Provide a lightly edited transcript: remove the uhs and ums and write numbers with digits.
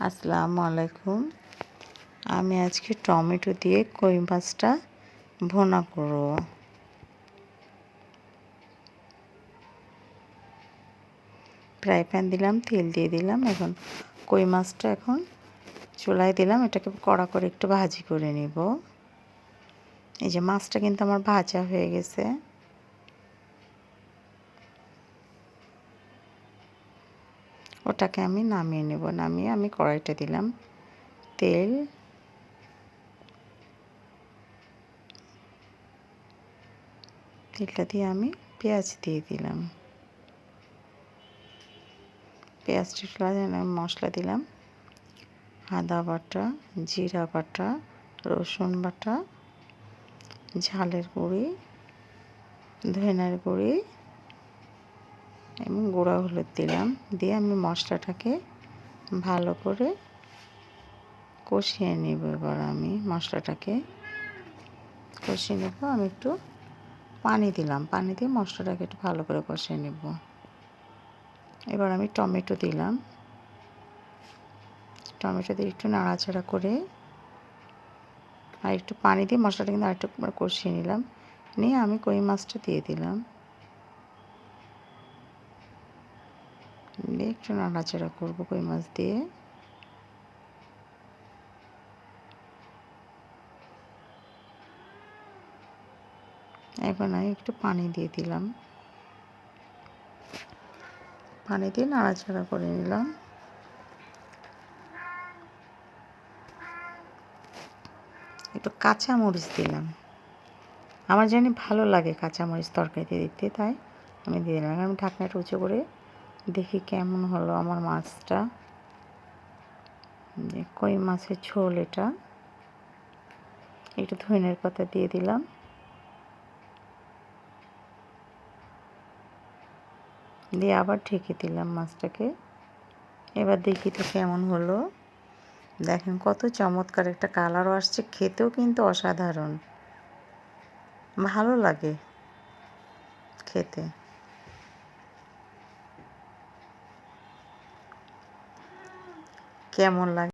আসসালামু আলাইকুম। আমি আজকে টমেটো দিয়ে কই মাছটা ভুনা করব। ফ্রাই প্যান দিলাম, তেল দিয়ে দিলাম। এখন কই মাছটা এখন চুলায় দিলাম, এটাকে কড়া করে একটু ভাজি করে নিব। এই যে মাছটা কিন্তু আমার ভাজা হয়ে গেছে। ওটাকে আমি নামিয়ে নেব। নামিয়ে আমি কড়াইটা দিলাম তেল, তেলটা দিয়ে আমি পেঁয়াজ দিয়ে দিলাম। পেঁয়াজটা মশলা দিলাম আদা বাটা, জিরা বাটা, রসুন বাটা, ঝালের গুঁড়ি, ধনিয়ার গুঁড়ি এবং গুঁড়া হলুদ দিলাম। দিয়ে আমি মশলাটাকে ভালো করে কষিয়ে নেব। এবার আমি মশলাটাকে কষিয়ে নেব। আমি একটু পানি দিলাম, পানি দিয়ে মশলাটাকে একটু ভালো করে কষিয়ে নেব। এবার আমি টমেটো দিলাম। টমেটো দিয়ে একটু নাড়াচাড়া করে আর একটু পানি দিয়ে মশলাটা কিন্তু আরেকটু কষিয়ে নিলাম। নিয়ে আমি কই মাছটা দিয়ে দিলাম। দিয়ে একটু নাড়াচাড়া করবো কই মাছ দিয়ে। এবার আমি একটু পানি দিয়ে দিলাম। পানি দিয়ে নাড়াচাড়া করে নিলাম। একটু কাঁচামরিচ দিলাম। আমার জানি ভালো লাগে কাঁচামরিচ তরকারিতে দিতে, তাই আমি দিয়ে দিলাম। আমি ঢাকনাটা উঁচু করে দেখি কেমন হলো আমার মাছটা। কই মাছের ঝোল এটা। একটু ধনিয়ার পাতা দিয়ে দিলাম। দিয়ে আবার ঢেকে দিলাম মাছটাকে। এবার দেখি তো কেমন হলো। দেখেন কত চমৎকার একটা কালারও আসছে, খেতেও কিন্তু অসাধারণ ভালো লাগে খেতে। কেমন লাগে